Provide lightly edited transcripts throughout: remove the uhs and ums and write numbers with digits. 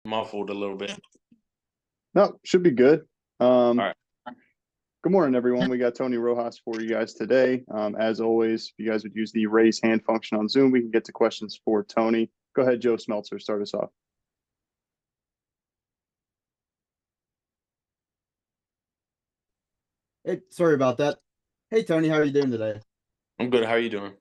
muffled a little bit. No, should be good. All right. Good morning, everyone. We got Tony Rojas for you guys today. As always, if you guys would use the raise hand function on Zoom, we can get to questions for Tony. Go ahead, Joe Smeltzer, start us off. Hey, sorry about that. Hey, Tony, how are you doing today? I'm good. How are you doing?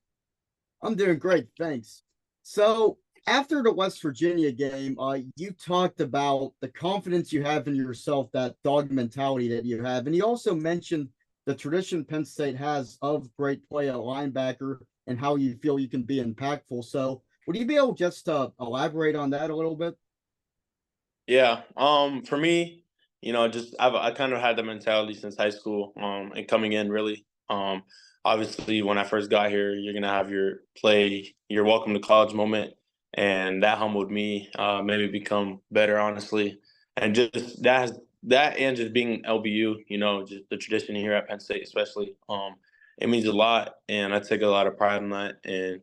I'm doing great, thanks. So, after the West Virginia game, you talked about the confidence you have in yourself, that dog mentality that you have, and you also mentioned the tradition Penn State has of great play at linebacker and how you feel you can be impactful. So, would you be able just to elaborate on that a little bit? Yeah. For me, just I kind of had the mentality since high school. And coming in really. Obviously, when I first got here, you're gonna have your welcome to college moment, and that humbled me. Made me become better, honestly, and just that and just being LBU, just the tradition here at Penn State, especially. It means a lot, and I take a lot of pride in that, and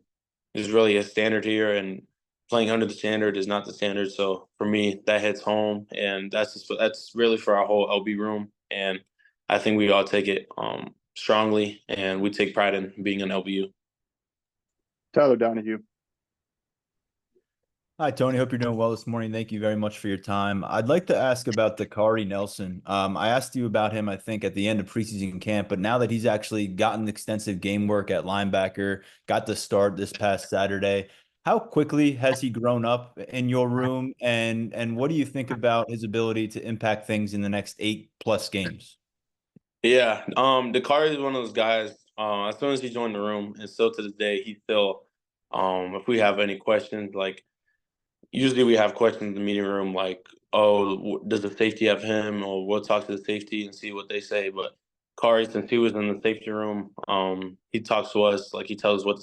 there's really a standard here, and playing under the standard is not the standard. So for me, that hits home, and that's really for our whole LB room, and I think we all take it strongly, and we take pride in being an LBU. Tyler Donahue. Hi, Tony. Hope you're doing well this morning. Thank you very much for your time. I'd like to ask about Dakari Nelson. I asked you about him, I think, at the end of preseason camp, but now that he's actually gotten extensive game work at linebacker, got the start this past Saturday, how quickly has he grown up in your room? And what do you think about his ability to impact things in the next 8+ games? Yeah, Dakari is one of those guys. As soon as he joined the room, and still to this day, he still, if we have any questions, like usually we have questions in the meeting room, like, oh, does the safety have him? Or we'll talk to the safety and see what they say. But Kari, since he was in the safety room, he talks to us, like he tells us what the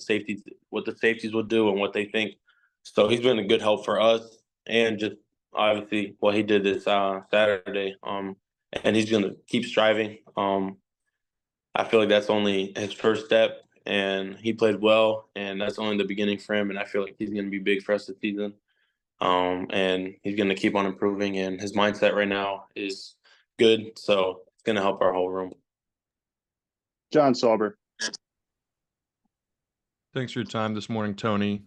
safeties will do and what they think. So he's been a good help for us, and just obviously what he did this Saturday. And he's gonna keep striving. I feel like that's only his first step, and he played well, and that's only the beginning for him. And I feel like he's gonna be big for us this season. And he's going to keep on improving, and his mindset right now is good, so it's going to help our whole room. John Sauber. Thanks for your time this morning, Tony.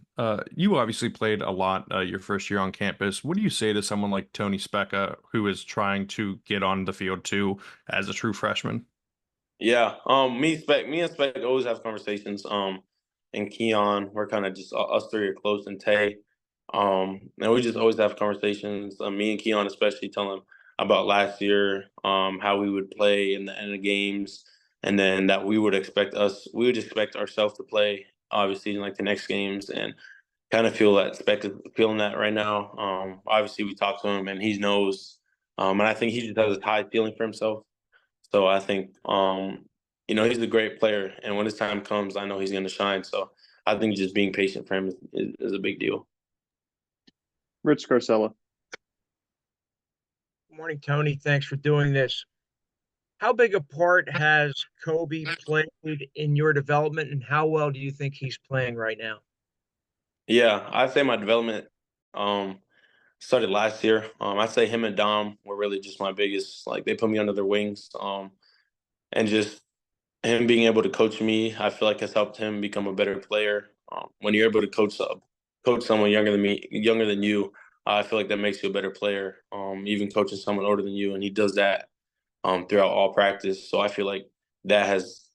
You obviously played a lot your first year on campus. What do you say to someone like Tony Specca, who is trying to get on the field too as a true freshman? Yeah, me and Spec always have conversations. And Keon, we're kind of just us three are close, and Tay. And we just always have conversations. Me and Keon especially tell him about last year, how we would play in the end of games, and then that we would expect ourselves to play obviously in like the next games, and kind of feel that Spec is feeling that right now. Obviously we talk to him and he knows, and I think he just has a high feeling for himself. So I think he's a great player, and when his time comes, I know he's going to shine. So I think just being patient for him is a big deal. Rich Scarcella. Good morning, Tony. Thanks for doing this. How big a part has Kobe played in your development, and how well do you think he's playing right now? Yeah, I'd say my development started last year. I'd say him and Dom were really just my biggest, like they put me under their wings. And just him being able to coach me, I feel like has helped him become a better player. When you're able to coach someone younger than you, I feel like that makes you a better player. Even coaching someone older than you, and he does that throughout all practice. So I feel like that has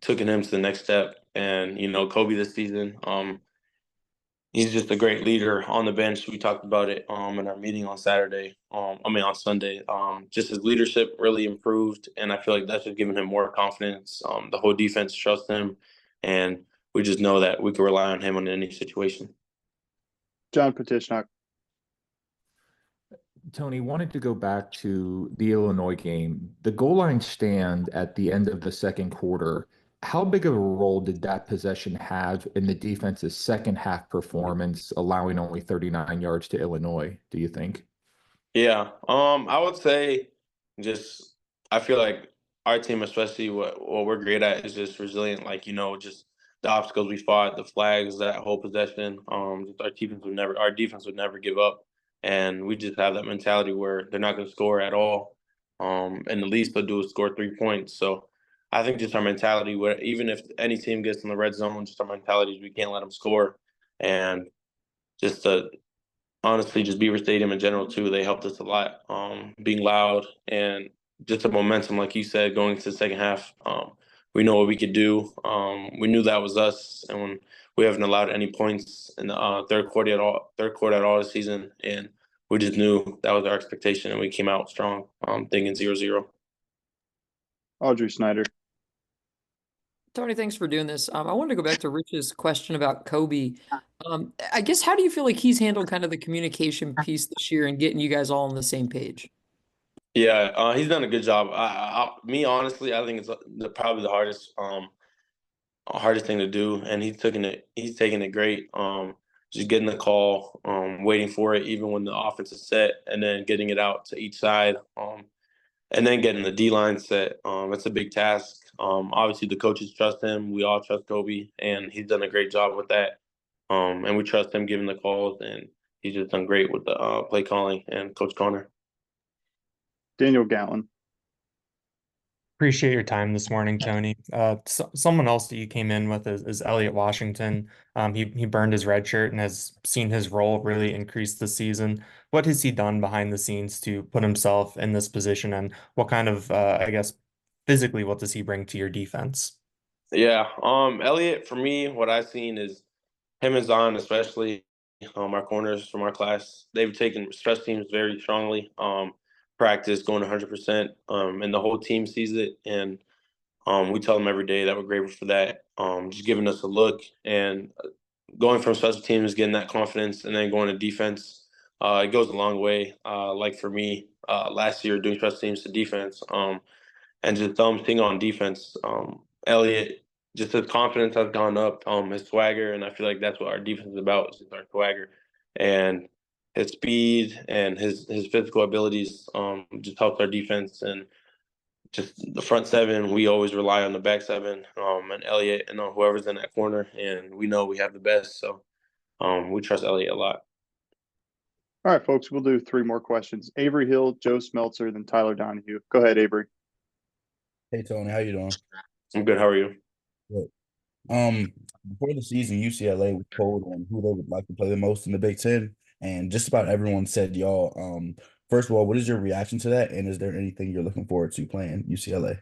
taken him to the next step. And Kobe this season, he's just a great leader on the bench. We talked about it in our meeting on on Sunday. Just his leadership really improved, and I feel like that's just given him more confidence. The whole defense trusts him, and we just know that we can rely on him in any situation. John Petishnock. Tony, wanted to go back to the Illinois game. The goal line stand at the end of the second quarter. How big of a role did that possession have in the defense's second half performance, allowing only 39 yards to Illinois, do you think? Yeah, I would say just I feel like our team, especially what we're great at, is just resilient. Like just the obstacles we fought, the flags, that whole possession. Our defense would never give up. and we just have that mentality where they're not going to score at all. And the least they'll do is score 3 points. So I think just our mentality, where even if any team gets in the red zone, just our mentality is we can't let them score. And just honestly, just Beaver Stadium in general too, they helped us a lot. Being loud and just the momentum, like you said, going into the second half. We know what we could do. We knew that was us, and when we haven't allowed any points in the third quarter at all this season, and we just knew that was our expectation, and we came out strong, thinking 0-0. Audrey Snyder. Tony, thanks for doing this. I wanted to go back to Rich's question about Kobe. I guess, how do you feel like he's handled kind of the communication piece this year and getting you guys all on the same page? Yeah, he's done a good job. Me, honestly, I think it's probably the hardest thing to do, and he's taking it great. Just getting the call, waiting for it, even when the offense is set, and then getting it out to each side, and then getting the D line set. It's a big task. Obviously, the coaches trust him. We all trust Kobe, and he's done a great job with that. And we trust him giving the calls, and he's just done great with the play calling and Coach Connor. Daniel Gowan. Appreciate your time this morning, Tony. Someone else that you came in with is Elliot Washington. He burned his red shirt and has seen his role really increase this season. What has he done behind the scenes to put himself in this position, and what kind of, I guess, physically, what does he bring to your defense? Yeah, Elliot, for me, what I've seen is him and Zahn, especially our corners from our class. They've taken special teams very strongly. Practice going 100%, and the whole team sees it. And we tell them every day that we're grateful for that. Just giving us a look and going from special teams, getting that confidence, and then going to defense. It goes a long way. Like for me, last year doing special teams to defense, and just seeing on defense, Elliot, just his confidence has gone up, his swagger, and I feel like that's what our defense is about, is our swagger. And his speed and his physical abilities just helps our defense. And just the front seven, we always rely on the back seven, and Elliot and whoever's in that corner, and we know we have the best. So we trust Elliot a lot. All right, folks, we'll do 3 more questions. Avery Hill, Joe Smeltzer, then Tyler Donahue. Go ahead, Avery. Hey Tony, how you doing? I'm good. How are you? Good. Before the season, UCLA was told on who they would like to play the most in the Big Ten, and just about everyone said y'all. First of all, what is your reaction to that, and is there anything you're looking forward to playing UCLA?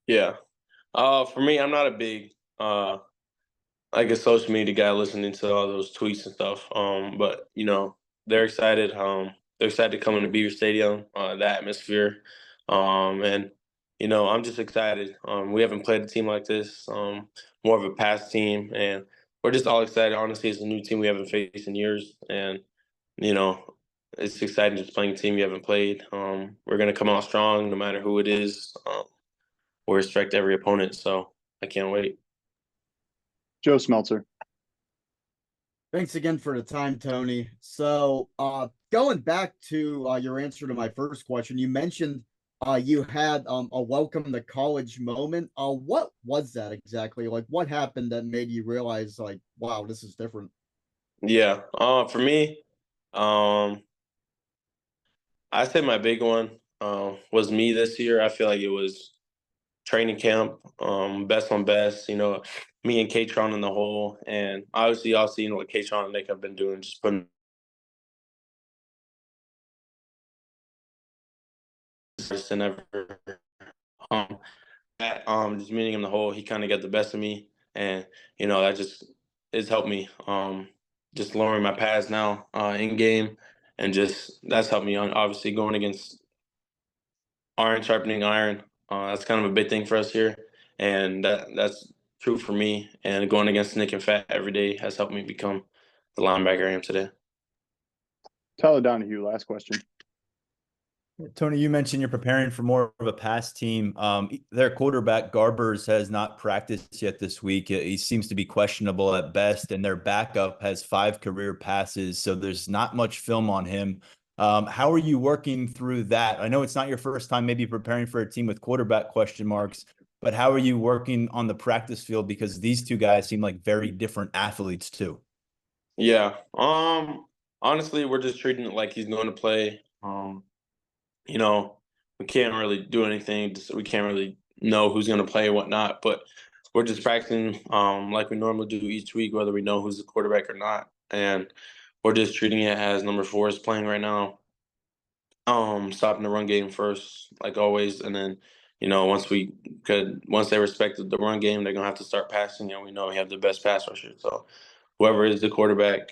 Yeah. For me, I'm not a big like a social media guy listening to all those tweets and stuff. But you know, they're excited. They're excited to come into Beaver Stadium, the atmosphere. And you know, I'm just excited. We haven't played a team like this, more of a past team, and we're just all excited. Honestly, it's a new team we haven't faced in years, and you know, it's exciting just playing a team you haven't played. We're gonna come out strong, no matter who it is. We'll respect every opponent, so I can't wait. Joe Smeltzer. Thanks again for the time, Tony. So, going back to your answer to my first question, you mentioned you had a welcome to college moment. What was that exactly? Like, what happened that made you realize, like, wow, this is different? Yeah. For me, I say my big one was me this year. I feel like it was training camp, best on best. You know, me and Katron in the hole, and obviously y'all seen what Katron and Nick have been doing, just putting and ever. Just meeting him in the hole, he kind of got the best of me, and you know that just has helped me. Just lowering my pads now in game, and just that's helped me on obviously going against iron sharpening iron. That's kind of a big thing for us here, and that's true for me. And going against Nick and Fat every day has helped me become the linebacker I am today. Tyler Donahue, last question. Tony, you mentioned you're preparing for more of a pass team. Their quarterback, Garbers, has not practiced yet this week. He seems to be questionable at best, and their backup has 5 career passes, so there's not much film on him. How are you working through that? I know it's not your first time maybe preparing for a team with quarterback question marks, but how are you working on the practice field? Because these two guys seem like very different athletes too. Yeah. Honestly, we're just treating it like he's going to play. You know, we can't really do anything. We can't really know who's going to play and whatnot. But we're just practicing like we normally do each week, whether we know who's the quarterback or not. And we're just treating it as number 4 is playing right now. Stopping the run game first, like always, and then once they respect the run game, they're gonna have to start passing, and we know we have the best pass rusher. So whoever is the quarterback,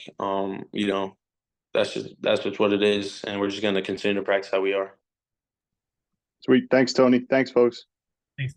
that's just what it is, and we're just gonna continue to practice how we are. Sweet. Thanks, Tony. Thanks, folks. Thanks,